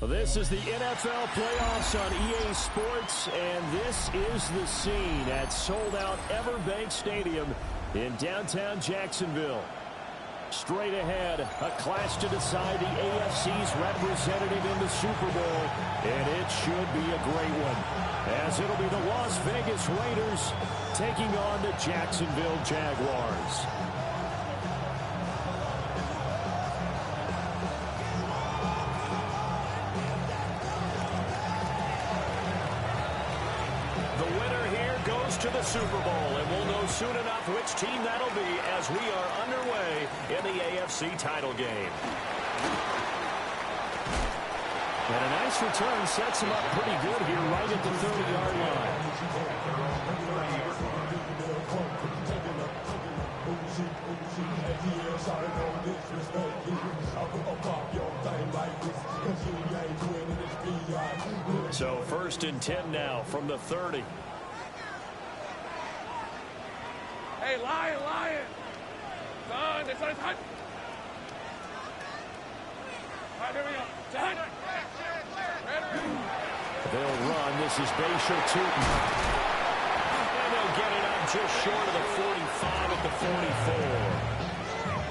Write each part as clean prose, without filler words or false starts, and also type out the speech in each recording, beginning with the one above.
This is the NFL playoffs on EA Sports, and this is the scene at sold-out Everbank Stadium in downtown Jacksonville. Straight ahead, a clash to decide the AFC's representative in the Super Bowl, and it should be a great one, as it'll be the Las Vegas Raiders taking on the Jacksonville Jaguars. To the Super Bowl, and we'll know soon enough which team that'll be as we are underway in the AFC title game. And a nice return sets him up pretty good here right at the 30-yard line. So 1st and 10 now from the 30. Hey, Lion! Son, it's on his hunt. All right, here we go. Son. They'll run. This is Bayshore Tootin. And they'll get it up just short of the 45 at the 44.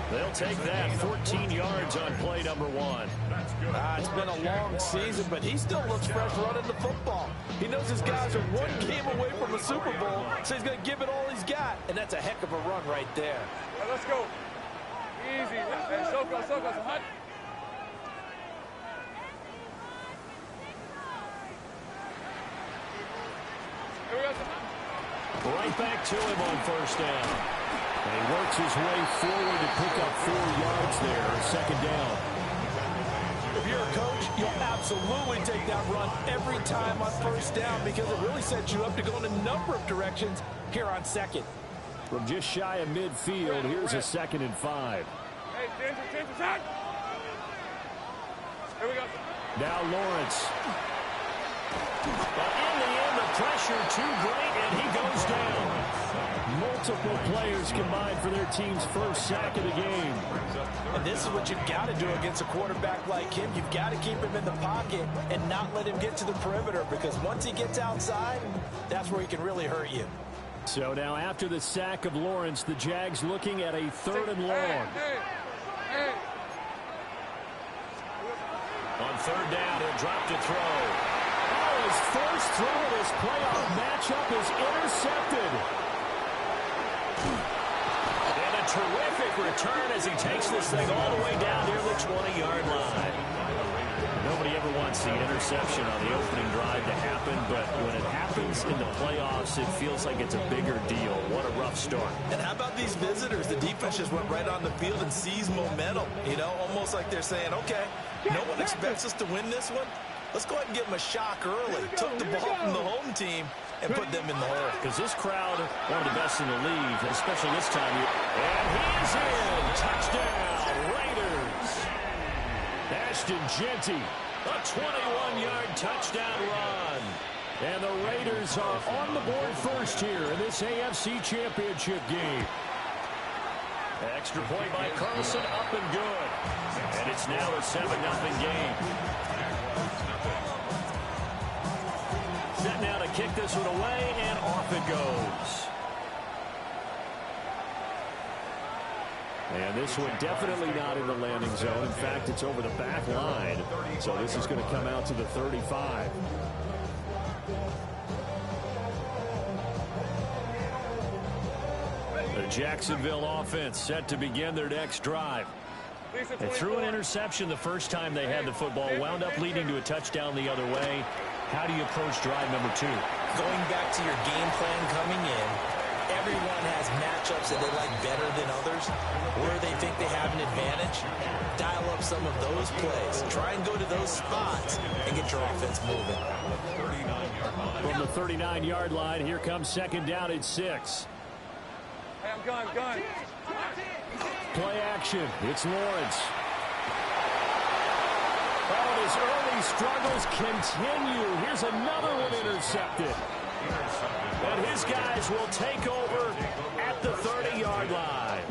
They'll take that 14 yards on play number 1. It's been a long season, but he still looks fresh running the football. He knows his guys are one game away from a Super Bowl, so he's going to give it all he's got, and that's a heck of a run right there. All right, let's go. Easy. Hey, Soko, hut. Here we go. Right back to him on 1st down. And he works his way forward to pick up 4 yards there, 2nd down. If you're a coach, you'll absolutely take that run every time on 1st down because it really sets you up to go in a number of directions here on 2nd. From just shy of midfield, here's a 2nd and 5. Hey, change the shot. Here we go. Now Lawrence. But in the end, the pressure too great, and he goes down. Multiple players combined for their team's first sack of the game. And this is what you've got to do against a quarterback like him. You've got to keep him in the pocket and not let him get to the perimeter because once he gets outside, that's where he can really hurt you. So now after the sack of Lawrence, the Jags looking at a 3rd and long. Hey. On 3rd down, he'll drop to throw. Oh, his first throw of this playoff matchup is intercepted. And a terrific return as he takes this thing all the way down near the 20-yard line. Nobody ever wants the interception on the opening drive to happen, but when it happens in the playoffs, it feels like it's a bigger deal. What a rough start. And how about these visitors? The defense just went right on the field and seized momentum. You know, almost like they're saying, okay, no one expects us to win this one. Let's go ahead and give them a shock early. Took the ball from the home team and put them in the hole. Because this crowd, one of the best in the league, especially this time. And he is in. Touchdown, Raiders. Ashton Jeanty, a 21-yard touchdown run. And the Raiders are on the board first here in this AFC Championship game. Extra point by Carlson, up and good. And it's now a 7-0 game. Set now to kick this one away, and off it goes. And this one definitely not in the landing zone. In fact, it's over the back line. So this is going to come out to the 35. The Jacksonville offense set to begin their next drive. They threw an interception the first time they had the football, wound up leading to a touchdown the other way. How do you approach drive number 2? Going back to your game plan coming in, everyone has matchups that they like better than others. Where they think they have an advantage, dial up some of those plays. Try and go to those spots and get your offense moving. From the 39-yard line, here comes 2nd down at 6. Hey, I'm gone. Play action. It's Lawrence. Oh, his early struggles continue. Here's another one intercepted. And his guys will take over at the 30-yard line.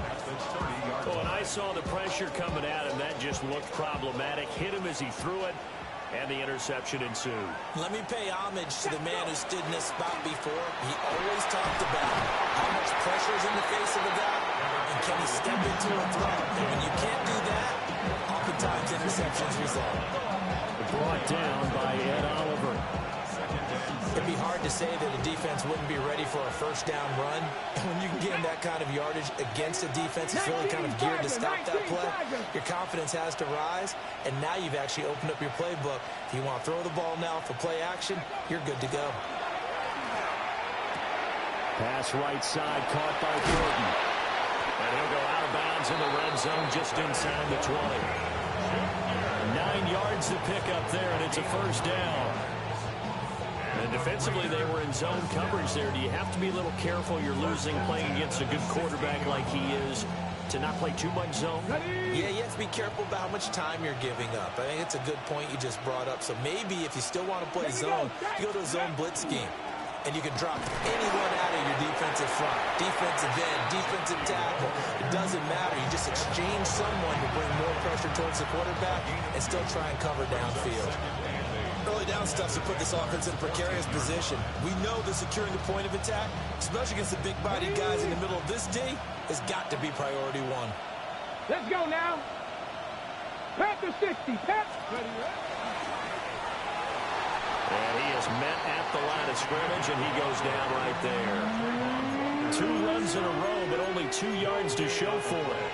Oh, and I saw the pressure coming at him. That just looked problematic. Hit him as he threw it. And the interception ensued. Let me pay homage to the man who stood in this spot before. He always talked about how much pressure is in the face of a guy, and can he step into a throw. And when you can't do that, oftentimes interceptions result. Brought down by Ed Oliver. It'd be hard to say that a defense wouldn't be ready for a first down run. And when you can gain that kind of yardage against a defense that's really kind of geared to stop that play, your confidence has to rise, and now you've actually opened up your playbook. If you want to throw the ball now for play action, you're good to go. Pass right side, caught by Gordon. And he'll go out of bounds in the red zone just inside the 20. 9 yards to pick up there, and it's a first down. And defensively, they were in zone coverage there. Do you have to be a little careful? You're losing playing against a good quarterback like he is to not play too much zone? Yeah, you have to be careful about how much time you're giving up. I think it's a good point you just brought up. So maybe if you still want to play zone, you go to a zone blitz scheme. And you can drop anyone out of your defensive front. Defensive end, defensive tackle. It doesn't matter. You just exchange someone to bring more pressure towards the quarterback and still try and cover downfield. Early down stuff to put this offense in a precarious position. We know that securing the point of attack, especially against the big-bodied guys in the middle of this D, has got to be priority one. Let's go now. Pat the 60. Pat. And he is met at the line of scrimmage, and he goes down right there. 2 runs in a row, but only 2 yards to show for it.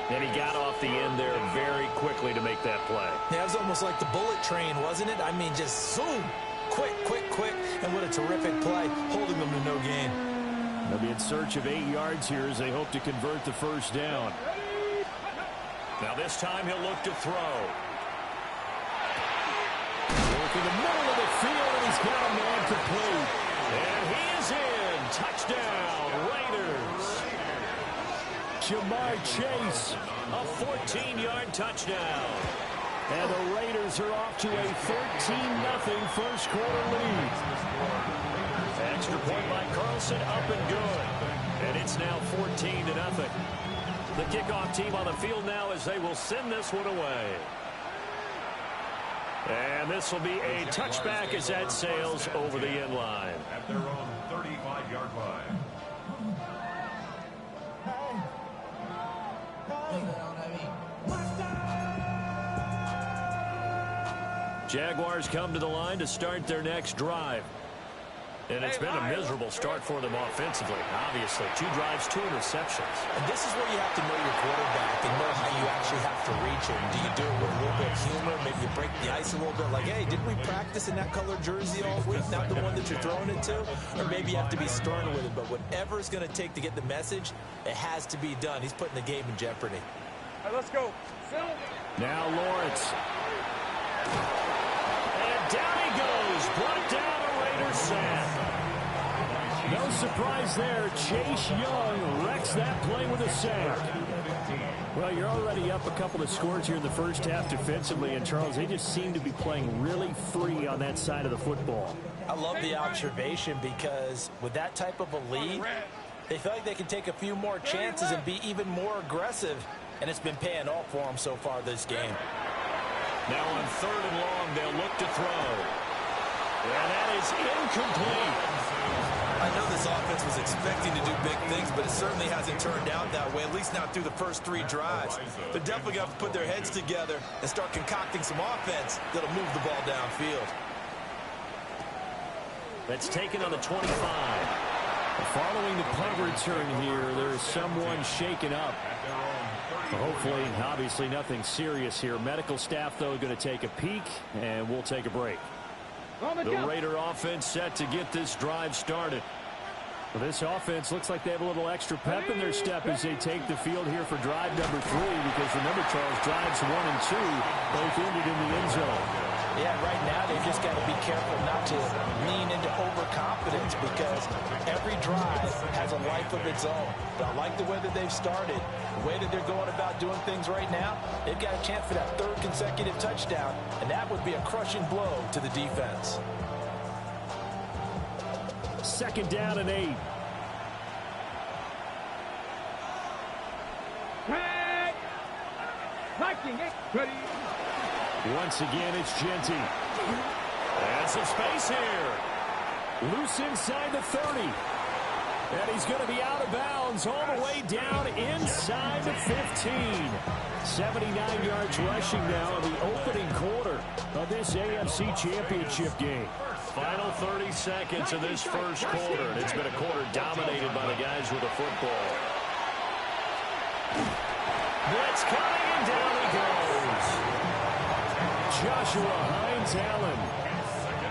And he got off the end there very quickly to make that play. Yeah, it was almost like the bullet train, wasn't it? I mean, just zoom. Quick, quick, quick. And what a terrific play, holding them to no gain. They'll be in search of 8 yards here as they hope to convert the first down. Now this time he'll look to throw. Work in the middle of the field, and he's got a man complete. And he is in. Touchdown, Raiders. Jamar Chase, a 14-yard touchdown. And the Raiders are off to a 13-0 first quarter lead. Extra point by Carlson, up and good. And it's now 14-0. The kickoff team on the field now as they will send this one away. And this will be a touchback as that sails over the end line. At their own 35-yard line. Jaguars come to the line to start their next drive. And it's been a miserable start for them offensively, obviously. 2 drives, 2 interceptions. And this is where you have to know your quarterback and know how you actually have to reach him. Do you do it with a little bit of humor? Maybe you break the ice a little bit like, hey, didn't we practice in that color jersey all week? Not the one that you're throwing it to? Or maybe you have to be stern with it. But whatever it's going to take to get the message, it has to be done. He's putting the game in jeopardy. All right, let's go. Now Lawrence. And down he goes. Brought down a Raiders sack. No surprise there. Chase Young wrecks that play with a sack. Well, you're already up a couple of scores here in the first half defensively, and Charles, they just seem to be playing really free on that side of the football. I love the observation because with that type of a lead, they feel like they can take a few more chances and be even more aggressive, and it's been paying off for them so far this game. Now on 3rd and long, they'll look to throw. And that is incomplete. I know this offense was expecting to do big things, but it certainly hasn't turned out that way, at least not through the first 3 drives. They're definitely going to have to put their heads together and start concocting some offense that'll move the ball downfield. That's taken on the 25. Following the punt return here, there is someone shaken up. Hopefully, obviously, nothing serious here. Medical staff, though, going to take a peek, and we'll take a break. The Raider offense set to get this drive started. Well, this offense looks like they have a little extra pep in their step as they take the field here for drive number 3, because remember, Charles, drives 1 and 2 both ended in the end zone. Yeah, right now they've just got to be careful not to lean into overconfidence, because every drive has a life of its own. But I like the way that they've started, the way that they're going about doing things right now. They've got a chance for that 3rd consecutive touchdown, and that would be a crushing blow to the defense. 2nd down and 8. Viking, ready. Once again, it's Genty. And some space here. Loose inside the 30. And he's going to be out of bounds all the way down inside the 15. 79 yards rushing now in the opening quarter of this AFC Championship game. Final 30 seconds of this first quarter. And it's been a quarter dominated by the guys with the football. Blitz coming, and down he goes. Joshua Hines-Allen.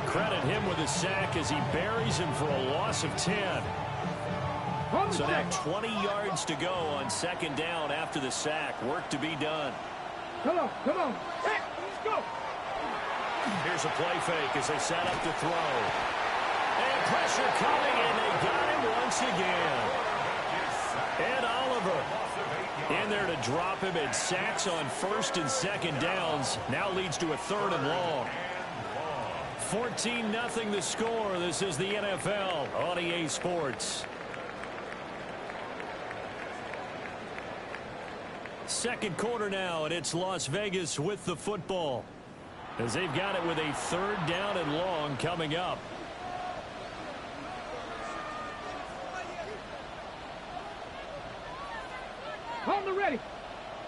Credit him with a sack as he buries him for a loss of 10. So now 20 yards to go on second down after the sack. Work to be done. Come on. Hey, let's go. Here's a play fake as they set up to throw. And pressure coming, and they got him once again. And Oliver in there to drop him, and sacks on first and second downs. Now leads to a third and long. 14-0 the score. This is the NFL on EA Sports. Second quarter now, and it's Las Vegas with the football, as they've got it with a third down and long coming up. Hold the ready.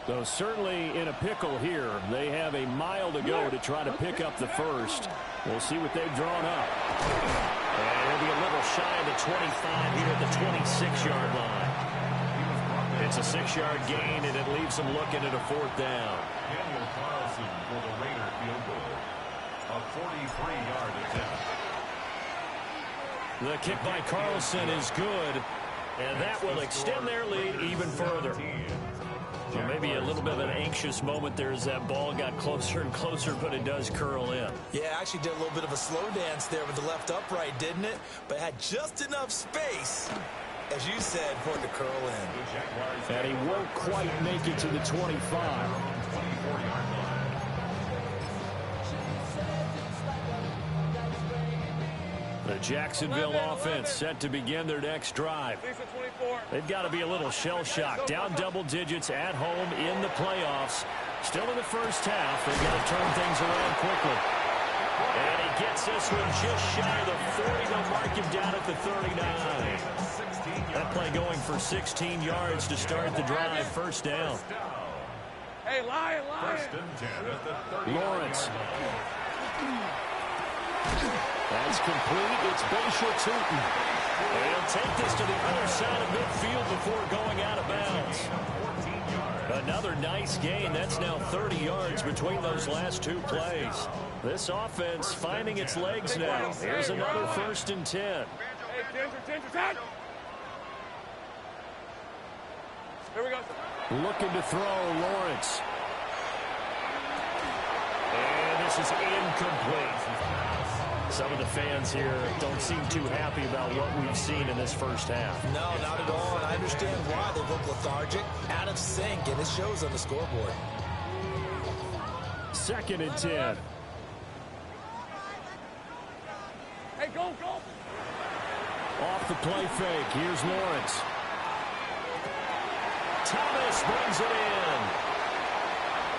So certainly in a pickle here. They have a mile to go to try to pick up the first. We'll see what they've drawn up. And it'll be a little shy of the 25 here at the 26-yard line. It's a 6-yard gain, and it leaves them looking at a fourth down. Daniel Carlson for the Raider field goal. A 43-yard attempt. The kick by Carlson is good, and that will extend their lead even further. Well, maybe a little bit of an anxious moment there as that ball got closer and closer, but it does curl in. Yeah, actually did a little bit of a slow dance there with the left upright, didn't it? But had just enough space, as you said, for it to curl in. And he won't quite make it to the 25. 24-yard line. The Jacksonville offense set to begin their next drive. They've got to be a little shell-shocked. Down double digits at home in the playoffs. Still in the first half. They've got to turn things around quickly. And he gets this one just shy of the 40. They'll mark him down at the 39. That play going for 16 yards to start the drive. First down. Hey, Lion. First and 10 at the 30. Lawrence. That's complete. It's Baysha Tootin. And he'll take this to the other side of midfield before going out of bounds. Another nice gain. That's now 30 yards between those last two plays. This offense finding its legs now. Here's another first and 10. Hey, Ginger. Here we go. Looking to throw, Lawrence. And this is incomplete. Some of the fans here don't seem too happy about what we've seen in this first half. No, not at all, and I understand why. They look lethargic, out of sync, and it shows on the scoreboard. Second and 10. Hey, go. Off the play fake. Here's Lawrence. Thomas brings it in.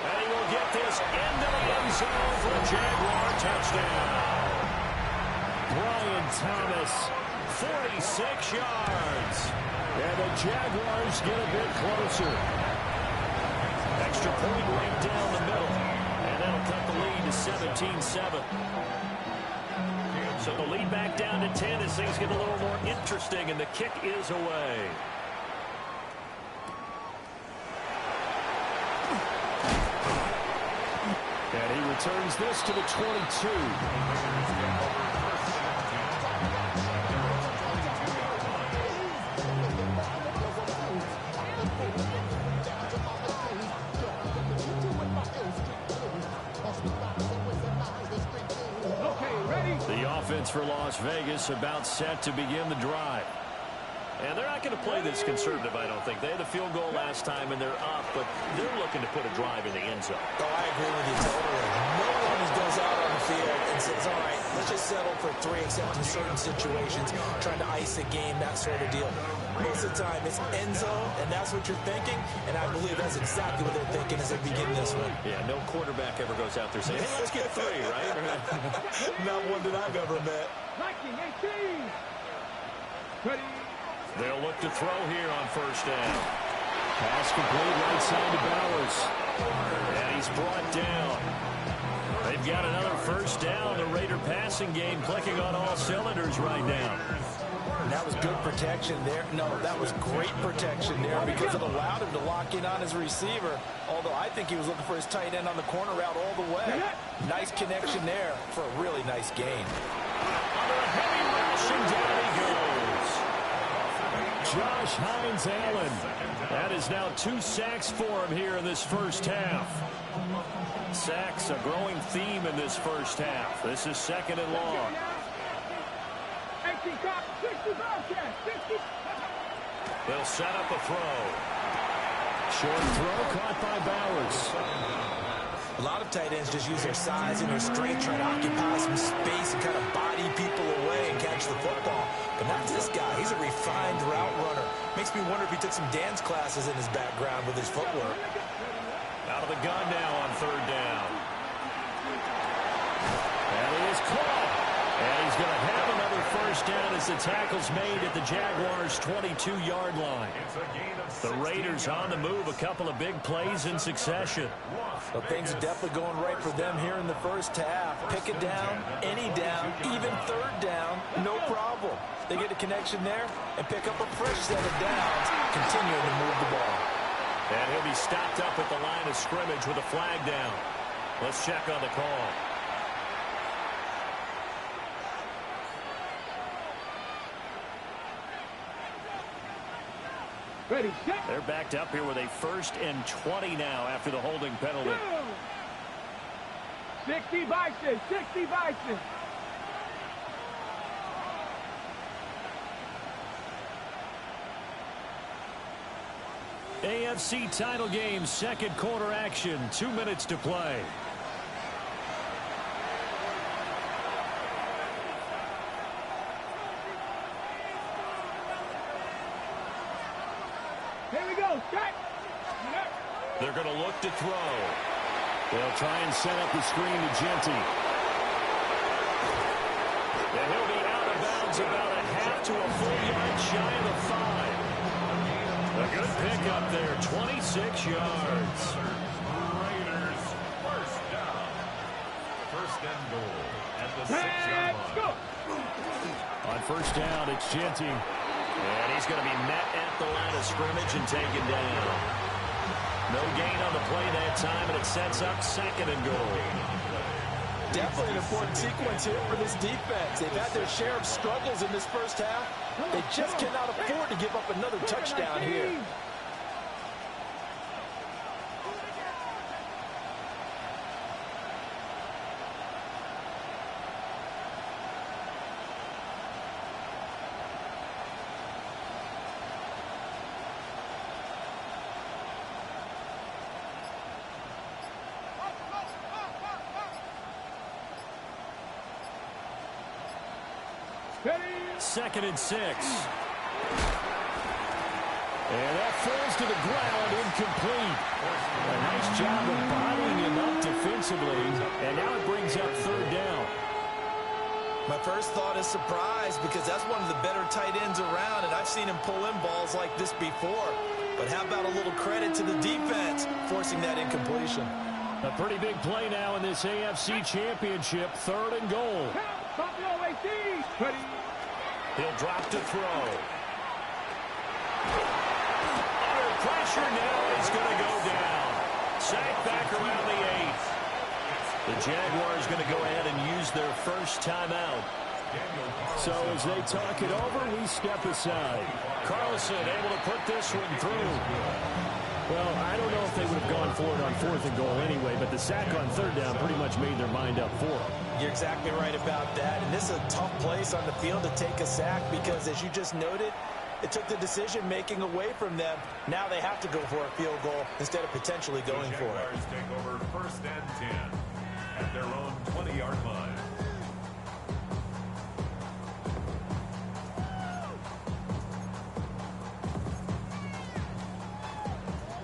And he will get this into the end zone for a Jaguar touchdown. Brian Thomas, 46 yards. And the Jaguars get a bit closer. Extra point right down the middle. And that'll cut the lead to 17-7. So the lead back down to 10 as things get a little more interesting, and the kick is away. And he returns this to the 22. The offense for Las Vegas about set to begin the drive. And they're not going to play this conservative, I don't think. They had a field goal last time, and they're up, but they're looking to put a drive in the end zone. Oh, I agree with you totally. No one goes out on the field and says, all right, let's just settle for 3, except in certain situations, trying to ice a game, that sort of deal. Most of the time, it's end zone, and that's what you're thinking, and I believe that's exactly what they're thinking as they begin this one. Yeah, no quarterback ever goes out there saying, hey, let's get 3, right? Not one that I've ever met. 19-18. Ready. They'll look to throw here on first down. Pass complete right side to Bowers. And he's brought down. They've got another first down. The Raider passing game clicking on all cylinders right now. And that was good protection there. No, that was great protection there because it allowed him to lock in on his receiver, although I think he was looking for his tight end on the corner route all the way. Nice connection there for a really nice gain. Under a heavy rush, and down he goes. Josh Hines-Allen. That is now 2 sacks for him here in this first half. Sacks, a growing theme in this first half. This is second and long. They'll set up a throw. Short throw caught by Bowers. A lot of tight ends just use their size and their strength, trying to occupy some space and kind of body people away and catch the football. But not this guy. He's a refined route runner. Makes me wonder if he took some dance classes in his background with his footwork. Out of the gun now on third down. And it is caught. And he's going to have another first down as the tackle's made at the Jaguars' 22-yard line. The Raiders on the move, a couple of big plays in succession. Well, things are definitely going right for them here in the first half. Pick it down, any down, even third down, no problem. They get a connection there and pick up a fresh set of downs, continuing to move the ball. And he'll be stopped up at the line of scrimmage with a flag down. Let's check on the call. Ready, set. They're backed up here with a 1st and 20 now after the holding penalty. 60 Bison, 60 Bison. AFC title game, second quarter action, 2 minutes to play. Here we go, set. They're going to look to throw. They'll try and set up the screen to Genty. And he'll be out of bounds about a half to a full yard shy of the 5. A good pickup there, 26 yards. Raiders first down. First and goal at the 6-yard line. On first down, it's Genty. And he's going to be met at the line of scrimmage and taken down. No gain on the play that time, and it sets up second and goal. Definitely an important sequence here for this defense. They've had their share of struggles in this first half. They just cannot afford to give up another touchdown here. Second and 6. And that falls to the ground, incomplete. A nice job of bottling him up defensively. And now it brings up third down. My first thought is surprise because that's one of the better tight ends around, and I've seen him pull in balls like this before. But how about a little credit to the defense forcing that incompletion? A pretty big play now in this AFC Championship. Third and goal. He'll drop to throw. Under pressure now, he's going to go down. Sacked back around the 8. The Jaguars going to go ahead and use their first timeout. So as they talk it over, we step aside. Carlson able to put this one through. Well, I don't know if they would have gone for it on 4th and goal anyway, but the sack on third down pretty much made their mind up for it. You're exactly right about that. And this is a tough place on the field to take a sack because, as you just noted, it took the decision-making away from them. Now they have to go for a field goal instead of potentially going for it. Jaguars take over 1st and 10 at their own 20-yard line.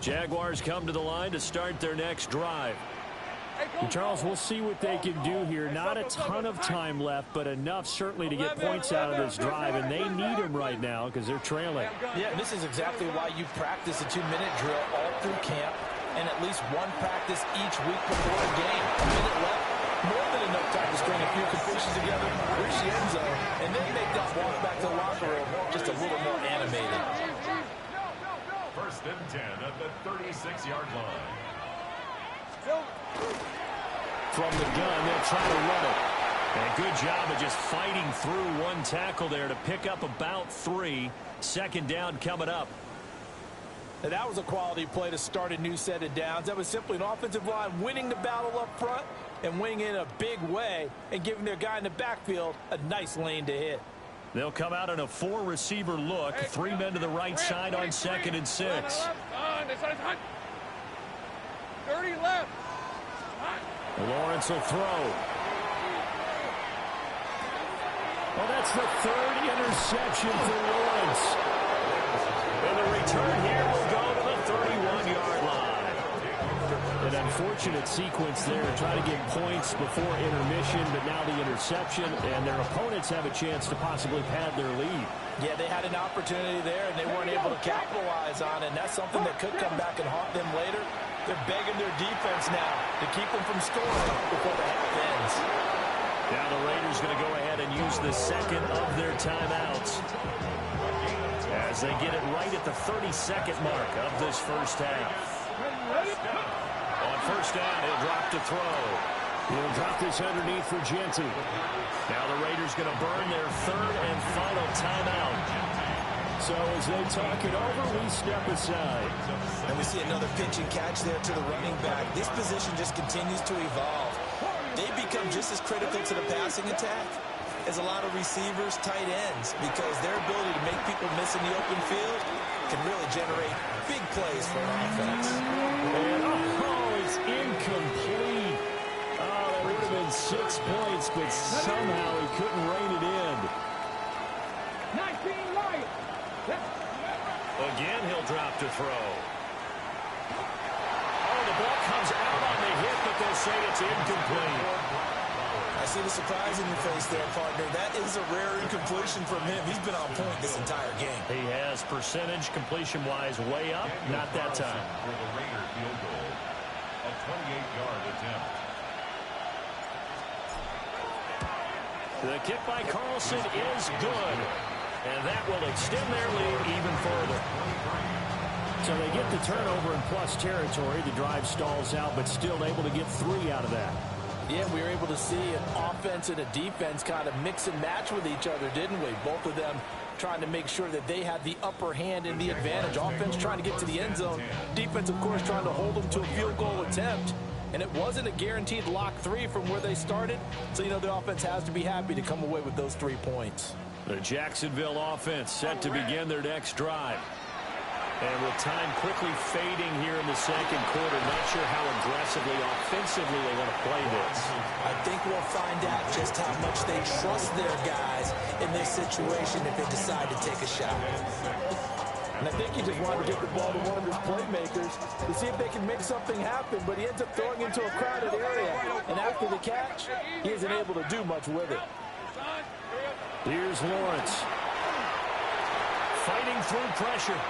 Jaguars come to the line to start their next drive. And Charles, we'll see what they can do here. Not a ton of time left, but enough certainly to get points out of this drive, and they need them right now because they're trailing. Yeah, and this is exactly why you practice a 2-minute drill all through camp and at least one practice each week before a game. A minute left, more than enough time to string a few completions together, reach the end zone, and then make that walk back to the locker room just a little more animated. First and 10 at the 36-yard line. From the gun, they'll try to run it. And a good job of just fighting through one tackle there to pick up about 3. Second down coming up. Now, that was a quality play to start a new set of downs. That was simply an offensive line winning the battle up front and winning in a big way and giving their guy in the backfield a nice lane to hit. They'll come out in a 4-receiver look. 3 men to the right side on 2nd and 6. 30 left. Lawrence will throw. Well, that's the 3rd interception for Lawrence. And the return here will go to the 31-yard line. An unfortunate sequence there. Try to get points before intermission, but now the interception, and their opponents have a chance to possibly pad their lead. Yeah, they had an opportunity there, and they weren't able to capitalize on it, and that's something that could come back and haunt them later. They're begging their defense now to keep them from scoring before the half ends. Now the Raiders going to go ahead and use the second of their timeouts as they get it right at the 32nd mark of this first half. On first down, he'll drop to throw. He'll drop this underneath for Genty. Now the Raiders going to burn their 3rd and final timeout. So as they talk it over, we step aside. And we see another pitch and catch there to the running back. This position just continues to evolve. They become just as critical to the passing attack as a lot of receivers, tight ends, because their ability to make people miss in the open field can really generate big plays for an offense. And it's incomplete. Oh, that would have been 6 points, but somehow he couldn't rein it in. 19 right. Again, he'll drop to throw. Oh, the ball comes out on the hit, but they'll say it's incomplete. I see the surprise in your face there, partner. That is a rare incompletion from him. He's been on point this entire game. He has percentage completion-wise way up. Not that time. For the Raider field goal, a 28-yard attempt. The kick by Carlson is good. And that will extend their lead even further. So they get the turnover in plus territory. The drive stalls out, but still able to get 3 out of that. Yeah, we were able to see an offense and a defense kind of mix and match with each other, didn't we? Both of them trying to make sure that they had the upper hand and the advantage. Offense trying to get to the end zone. Defense, of course, trying to hold them to a field goal attempt. And it wasn't a guaranteed lock 3 from where they started. So, the offense has to be happy to come away with those 3 points. The Jacksonville offense set to begin their next drive. And with time quickly fading here in the second quarter, not sure how aggressively, offensively they want to play this. I think we'll find out just how much they trust their guys in this situation if they decide to take a shot. And I think he just wanted to get the ball to one of his playmakers to see if they can make something happen, but he ends up throwing into a crowded area. And after the catch, he isn't able to do much with it. Here's Lawrence. Fighting through pressure.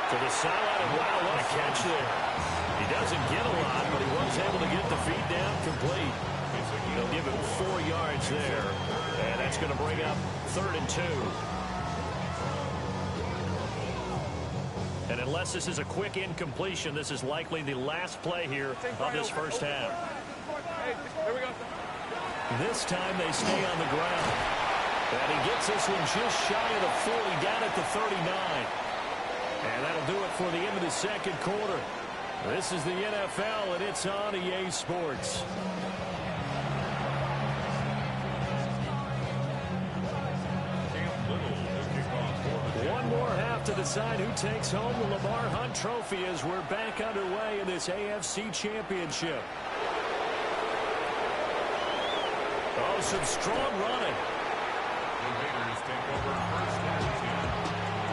To the sideline. Wow, what a catch there. He doesn't get a lot, but he was able to get the feet down complete. They'll give him 4 yards there. And that's going to bring up 3rd and 2. And unless this is a quick incompletion, this is likely the last play here of this first half. Hey, here we go. This time they stay on the ground. And he gets this one just shy of the 40, down at the 39. And that'll do it for the end of the second quarter. This is the NFL, and it's on EA Sports. One more half to decide who takes home the Lamar Hunt Trophy as we're back underway in this AFC Championship. Oh, some strong running. The Raiders take over first and 10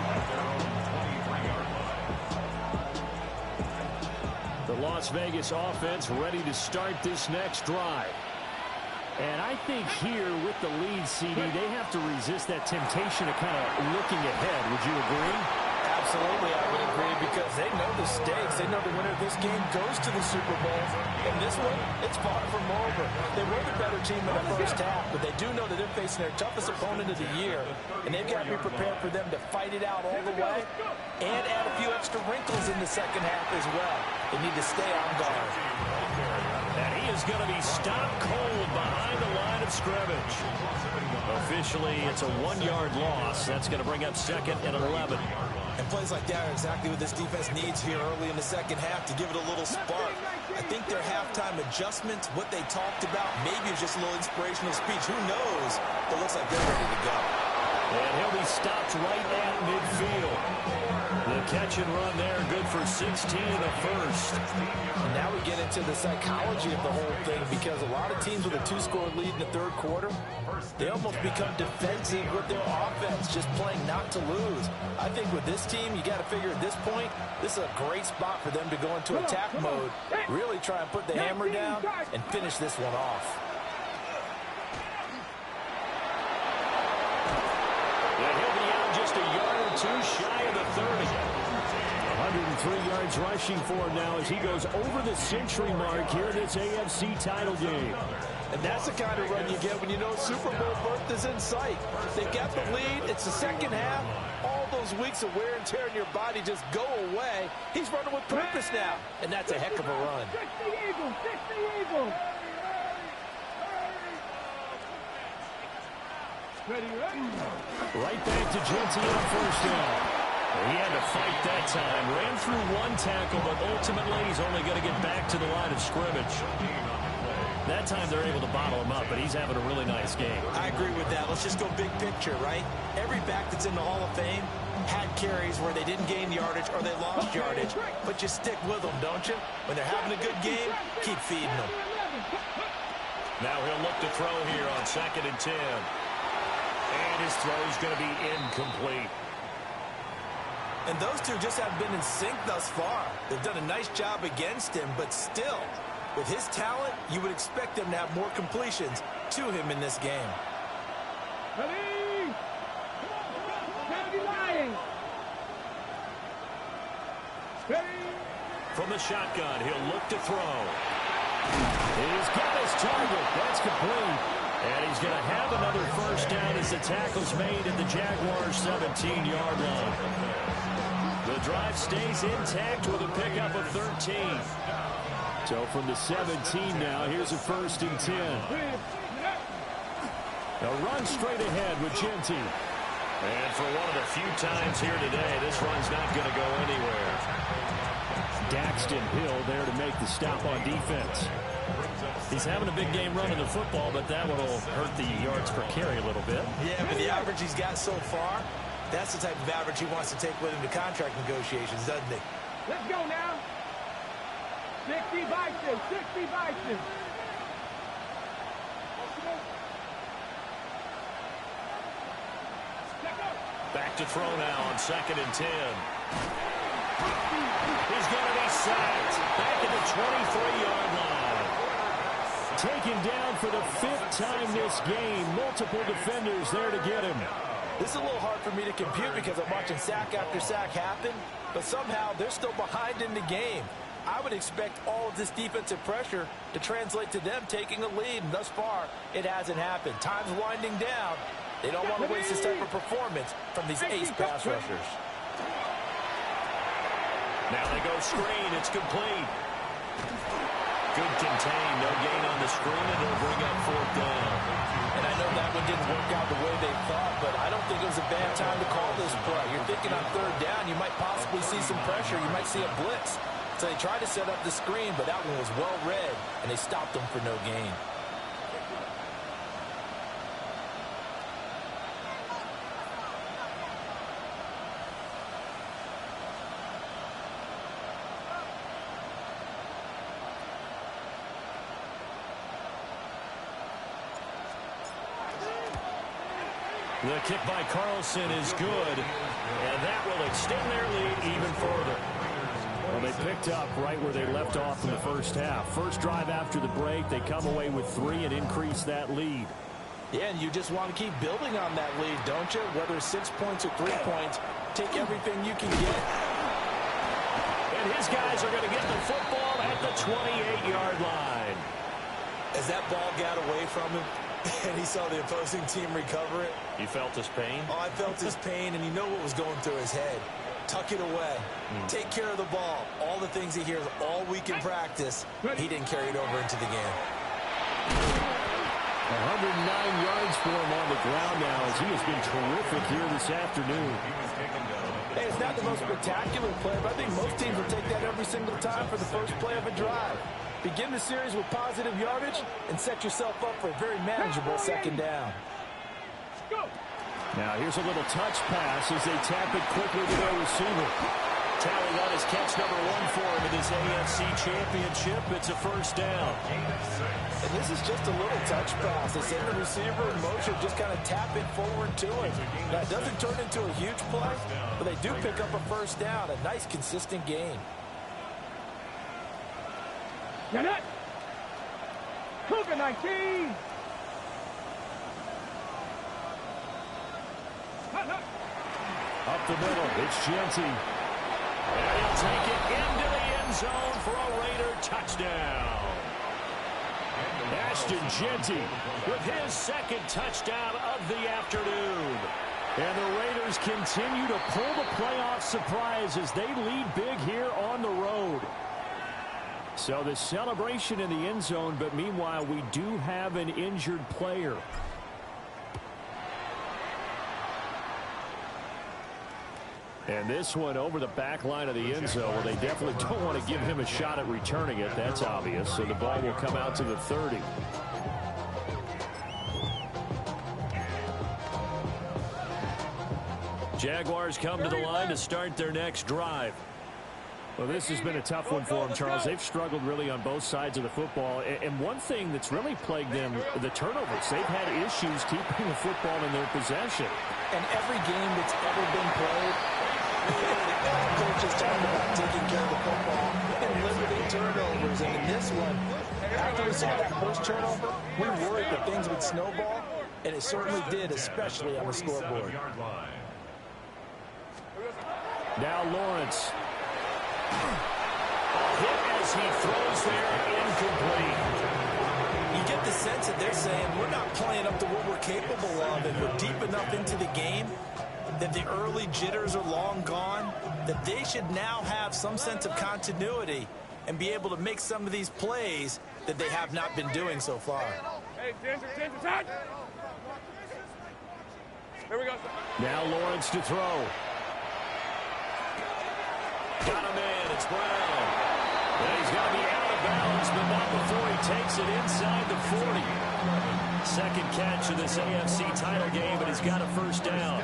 at their own 23-yard line. Las Vegas offense ready to start this next drive. And I think here with the lead, CD, they have to resist that temptation of kind of looking ahead. Would you agree? Absolutely, I would agree, because they know the stakes. They know the winner of this game goes to the Super Bowl. And this one, it's far from over. They were the better team in the first half, but they do know that they're facing their toughest opponent of the year. And they've got to be prepared for them to fight it out all the way and add a few extra wrinkles in the second half as well. They need to stay on guard. And he is going to be stopped cold behind the line of scrimmage. Officially, it's a 1-yard loss. That's going to bring up second and 11. And plays like that are exactly what this defense needs here early in the second half to give it a little spark. I think their halftime adjustments, what they talked about, maybe it's just a little inspirational speech. Who knows? But it looks like they're ready to go. And he'll be stopped right at midfield. The catch and run there, good for 16 and a first. And now we get into the psychology of the whole thing, because a lot of teams with a 2-score lead in the third quarter, they almost become defensive with their offense, just playing not to lose. I think with this team, you got to figure at this point, this is a great spot for them to go into attack mode, really try and put the hammer down and finish this one off. And he'll be out just a yard or two shy of the 30. 103 yards rushing for him now as he goes over the century mark here in this AFC title game. And that's the kind of run you get when you know Super Bowl berth is in sight. They got the lead. It's the second half. All those weeks of wear and tear in your body just go away. He's running with purpose now, and that's a heck of a run. Right back to Genty on first down. He had to fight that time. Ran through one tackle, but ultimately he's only going to get back to the line of scrimmage. That time they're able to bottle him up, but he's having a really nice game. I agree with that. Let's just go big picture, right? Every back that's in the Hall of Fame had carries where they didn't gain yardage or they lost yardage, but you stick with them, don't you? When they're having a good game, keep feeding them. Now he'll look to throw here on second and 10. And his throw is going to be incomplete. And those two just haven't been in sync thus far. They've done a nice job against him, but still, with his talent, you would expect them to have more completions to him in this game. From the shotgun, he'll look to throw. He's got his target. That's complete. And he's going to have another first down as the tackle's made at the Jaguars' 17-yard line. The drive stays intact with a pickup of 13. So from the 17 now, here's a first and 10. A run straight ahead with Genty. And for one of the few times here today, this run's not going to go anywhere. Daxton Hill there to make the stop on defense. He's having a big game running the football, but that one will hurt the yards per carry a little bit. Yeah, but the average he's got so far, that's the type of average he wants to take with him to contract negotiations, doesn't he? Let's go now. 60 Bison, 60 Bison. Back to throw now on second and 10. He's going to be sacked. Back at the 23-yard line. Taken down for the 5th time this game. Multiple defenders there to get him. This is a little hard for me to compute because I'm watching sack after sack happen, but somehow they're still behind in the game. I would expect all of this defensive pressure to translate to them taking a lead, and thus far, it hasn't happened. Time's winding down. They don't want to waste this type of performance from these ace pass rushers. Now they go screen. It's complete. Good contain. No gain on the screen, and it'll bring up fourth down. And I know that one didn't work out the way they thought, but I don't think it was a bad time to call this play. You're thinking on third down, you might possibly see some pressure. You might see a blitz. So they tried to set up the screen, but that one was well read, and they stopped them for no gain. The kick by Carlson is good, and that will extend their lead even further. Well, they picked up right where they left off in the first half. First drive after the break, they come away with 3 and increase that lead. Yeah, and you just want to keep building on that lead, don't you? Whether 6 points or 3 points, take everything you can get. And his guys are going to get the football at the 28-yard line. As that ball got away from him, and he saw the opposing team recover it. You felt his pain? Oh, I felt his pain, and you know what was going through his head. Tuck it away. Take care of the ball. All the things he hears all week in practice, he didn't carry it over into the game. 109 yards for him on the ground now as he has been terrific here this afternoon. Hey, it's not the most spectacular play, but I think most teams will take that every single time for the first play of a drive. Begin the series with positive yardage and set yourself up for a very manageable second down. Now here's a little touch pass as they tap it quickly to their receiver. Tallying on his catch number 1 for him in this AFC championship. It's a first down. And this is just a little touch pass. They send the receiver in motion, just kind of tap it forward to him. Now, it doesn't turn into a huge play, but they do pick up a first down. A nice, consistent gain. Get it! Cougar 19! Up the middle, it's Genty. And he'll take it into the end zone for a Raider touchdown. Ashton Genty with his second touchdown of the afternoon. And the Raiders continue to pull the playoff surprise as they lead big here on the road. So the celebration in the end zone, but meanwhile we do have an injured player. And this one over the back line of the end zone. Well, they definitely don't want to give him a shot at returning it. That's obvious. So the ball will come out to the 30. Jaguars come to the line to start their next drive. Well, this has been a tough one for them, Charles. They've struggled really on both sides of the football. And one thing that's really plagued them, the turnovers. They've had issues keeping the football in their possession. And every game that's ever been played, coaches talk about taking care of the football and limiting turnovers. And in this one, after we saw that first turnover, we worried that things would snowball, and it certainly did, especially on the scoreboard. Now Lawrence. A hit as he throws there, incomplete. You get the sense that they're saying we're not playing up to what we're capable of, and we're deep enough into the game that the early jitters are long gone, that they should now have some sense of continuity and be able to make some of these plays that they have not been doing so far. Hey, Ginger, touch! Here we go. Now Lawrence to throw. Got him in. It's Brown. And he's going to be out of bounds, but not before he takes it inside the 40. Second catch of this AFC title game, and he's got a first down.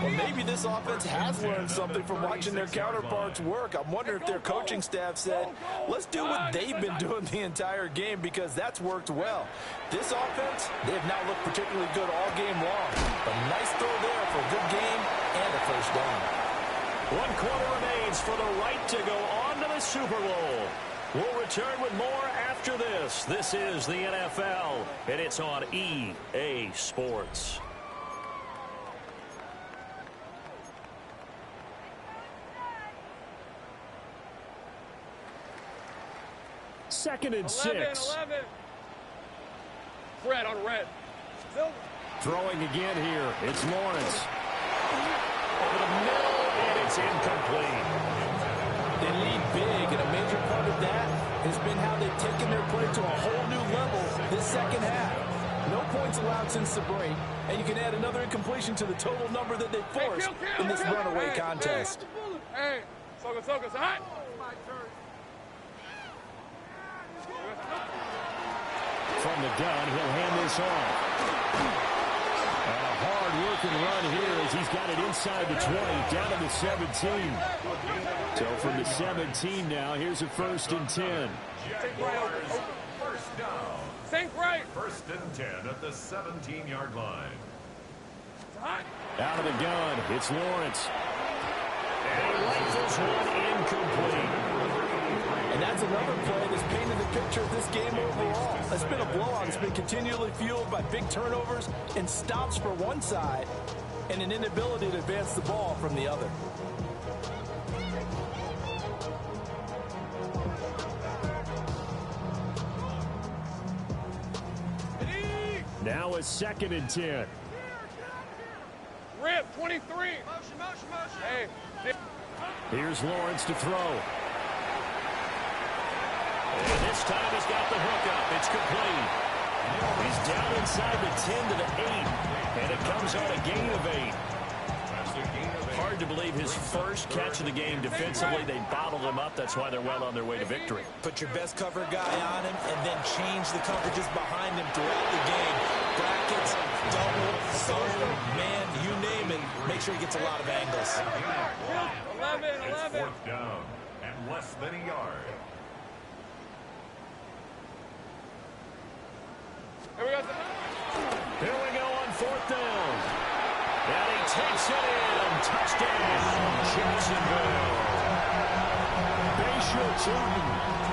Well, maybe this offense has learned something from watching their counterparts work. I'm wondering if their coaching staff said, let's do what they've been doing the entire game, because that's worked well. This offense, they have not looked particularly good all game long. But a nice throw there for a good game and a first down. 1 quarter remains for the right to go on to the Super Bowl. We'll return with more after this. This is the NFL, and it's on EA Sports. Second and 6. 11. Red on red. Throwing again here. It's Lawrence. Over the middle, and it's incomplete. They lead big, and a major part of that has been how they've taken their play to a whole new level this second half. No points allowed since the break, and you can add another incompletion to the total number that they forced in this runaway contest. Hey, Soga, hot. From the gun, he'll hand this off. And a hard-working run here as he's got it inside the 20, down to the 17. So from the 17 now, here's a 1st and 10. Jaguars, first down. Think right. 1st and 10 at the 17-yard line. Out of the gun, it's Lawrence. He rifles one incomplete. And that's another play that's painted the picture of this game overall. It's been a blowout. It's been continually fueled by big turnovers and stops for one side and an inability to advance the ball from the other. Now a 2nd and 10. Rip, 23. Motion. Hey. Here's Lawrence to throw. And this time he's got the hook up. It's complete. He's down inside the 10 to the 8. And it comes on a gain of 8. Hard to believe his first catch of the game defensively. They bottled him up. That's why they're well on their way to victory. Put your best cover guy on him and then change the coverages behind him throughout the game. Brackets, double, zone, man, you name it. Make sure he gets a lot of angles. 11. It's 4th down and less than a yard. Here we go on 4th down. And he takes it in. Touchdown, Jacksonville.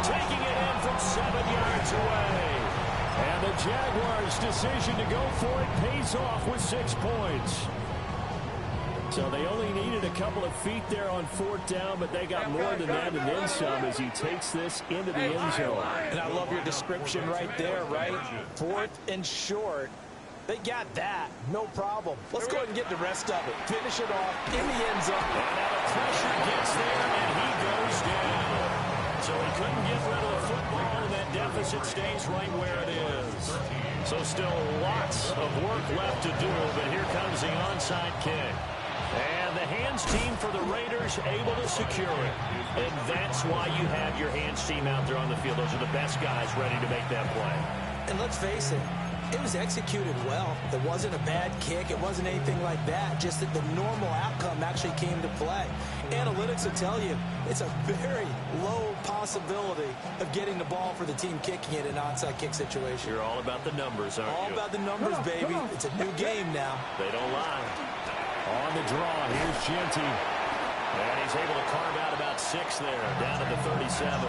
Taking it in from 7 yards away. And the Jaguars' decision to go for it pays off with 6 points. So they only needed a couple of feet there on 4th down, but they got more than that and then some as he takes this into the end zone. And I love your description right there, right? 4th and short. They got that. No problem. Let's go ahead and get the rest of it. Finish it off in the end zone. And now the pressure gets there, and he goes down. So he couldn't get rid of the football, and that deficit stays right where it is. So still lots of work left to do, but here comes the onside kick. And the hands team for the Raiders able to secure it. And that's why you have your hands team out there on the field. Those are the best guys ready to make that play. And let's face it, it was executed well. It wasn't a bad kick. It wasn't anything like that. Just that the normal outcome actually came to play. Analytics will tell you it's a very low possibility of getting the ball for the team kicking it in an onside kick situation. You're all about the numbers, aren't you? All about the numbers, baby. It's a new game now. They don't lie. On the draw, here's Genty. And he's able to carve out about 6 there, down to the 37.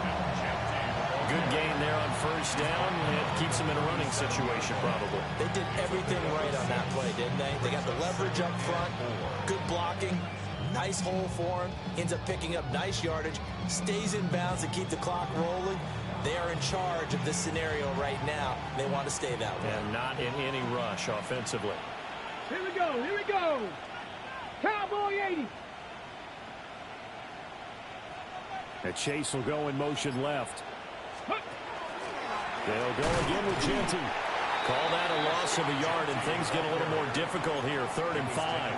Good gain there on 1st down. It keeps them in a running situation, probably. They did everything right on that play, didn't they? They got the leverage up front, good blocking, nice hole for him, ends up picking up nice yardage, stays in bounds to keep the clock rolling. They are in charge of this scenario right now. They want to stay that way. And not in any rush offensively. Here we go. Cowboy 80. And Chase will go in motion left. They'll go again with Genty. Call that a loss of a yard, and things get a little more difficult here. 3rd and 5.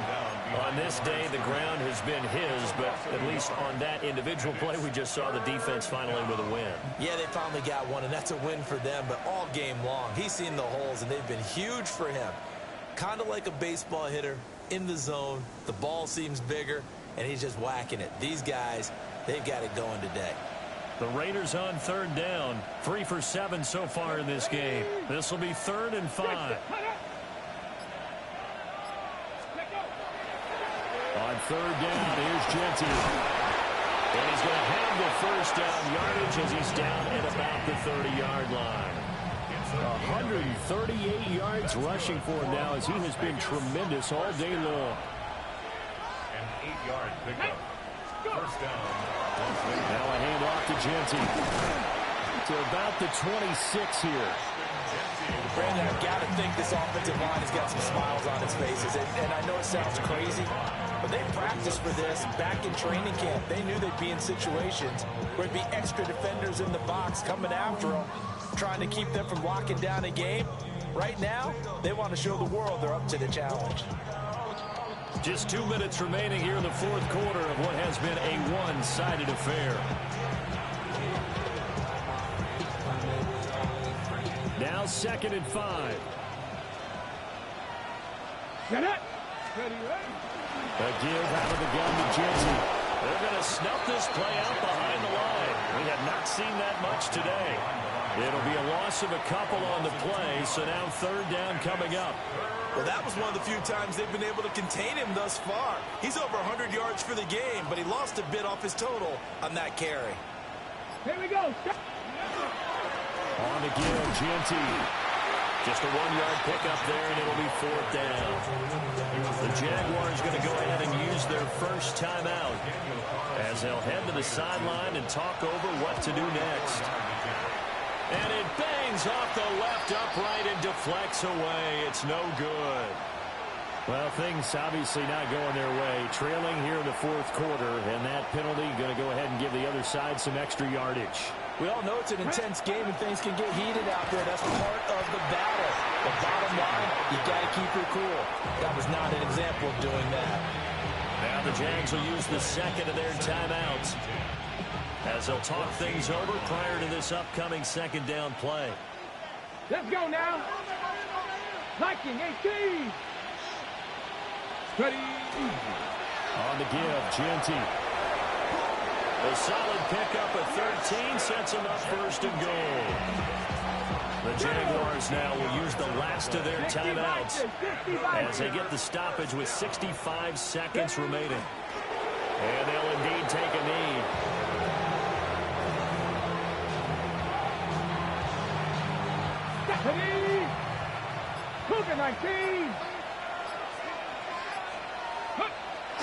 On this day, the ground has been his, but at least on that individual play, we just saw the defense finally with a win. Yeah, they finally got one, and that's a win for them, but all game long, he's seen the holes, and they've been huge for him. Kind of like a baseball hitter in the zone. The ball seems bigger, and he's just whacking it. These guys, they've got it going today. The Raiders on 3rd down. 3 for 7 so far in this game. This will be 3rd and 5. On 3rd down, here's Genty. And he's going to have the 1st down yardage as he's down at about the 30-yard line. 138 yards rushing for him now as he has been tremendous all day long. An 8-yard pickup. 1st down. Now a handoff to Genty. To about the 26 here. Brandon, I've got to think this offensive line has got some smiles on its faces. And I know it sounds crazy, but they practiced for this back in training camp. They knew they'd be in situations where there'd be extra defenders in the box coming after them, trying to keep them from locking down a game. Right now, they want to show the world they're up to the challenge. Just 2 minutes remaining here in the 4th quarter of what has been a one-sided affair. Now 2nd and 5. Get it. A give out of the gun to Genty. They're going to snuff this play out behind the line. We have not seen that much today. It'll be a loss of a couple on the play, so now third down coming up. Well, that was one of the few times they've been able to contain him thus far. He's over 100 yards for the game, but he lost a bit off his total on that carry. Here we go. On to give, Genty. Just a 1-yard pickup there, and it'll be fourth down. The Jaguars going to go ahead and use their first timeout as they'll head to the sideline and talk over what to do next. And it bangs off the left upright and deflects away. It's no good. Well, things obviously not going their way. Trailing here in the fourth quarter, and that penalty going to go ahead and give the other side some extra yardage. We all know it's an intense game and things can get heated out there. That's part of the battle. But bottom line, you got to keep your cool. That was not an example of doing that. Now the Jags will use the second of their timeouts as they'll talk things over prior to this upcoming second down play. Let's go now. Liking 18. Ready. On the give, Genty. A solid pickup at 13 sets them up first and goal. The Jaguars now will use the last of their timeouts as they get the stoppage with 65 seconds remaining. And they'll indeed take a knee. Cougar 19.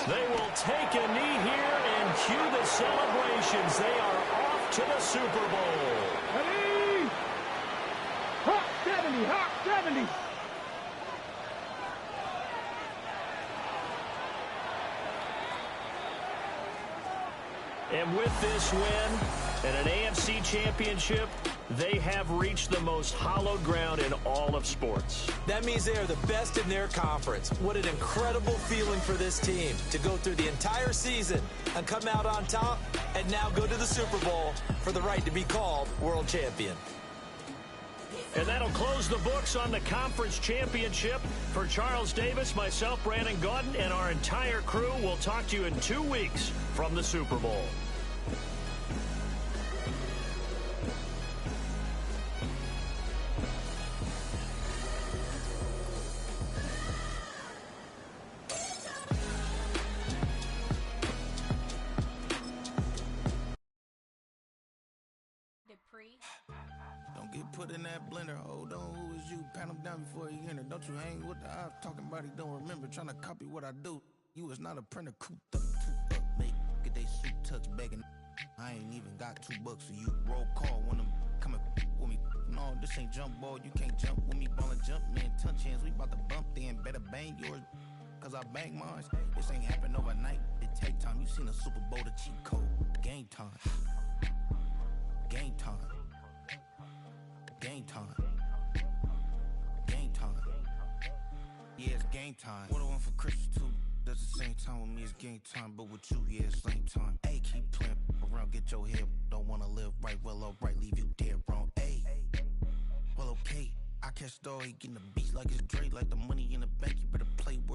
They will take a knee here and cue the celebrations. They are off to the Super Bowl. Ready? Hot 70, hot 70. And with this win and an AFC championship, they have reached the most hallowed ground in all of sports. That means they are the best in their conference. What an incredible feeling for this team to go through the entire season and come out on top and now go to the Super Bowl for the right to be called world champion. And that'll close the books on the conference championship. For Charles Davis, myself, Brandon Gaudin, and our entire crew, we'll talk to you in 2 weeks from the Super Bowl. Don't get put in that blender. Hold on, who is you? Pat him down before he enter. Don't you hang with the ops talking about he don't remember. Trying to copy what I do. You is not a printer. Cooped up, toot up, make get they suit touch begging. I ain't even got $2, so you roll call when them coming with me. No, this ain't jump ball. You can't jump with me. Ballin' jump, man. Touch hands. We about to bump then. Better bang yours, cause I bang mine. This ain't happen overnight. It take time. You seen a Super Bowl, the cheat code. Game time. Game time. Game time. Game time. Yeah, it's game time. What I want for Christmas too. That's the same time with me, it's game time. But with you, yeah, it's same time. Hey, keep playing around, get your head. Don't wanna live right, well, alright, leave you dead wrong. Hey, well, okay. I catch the dog, he getting the beats like it's Dre, like the money in the bank. You better play where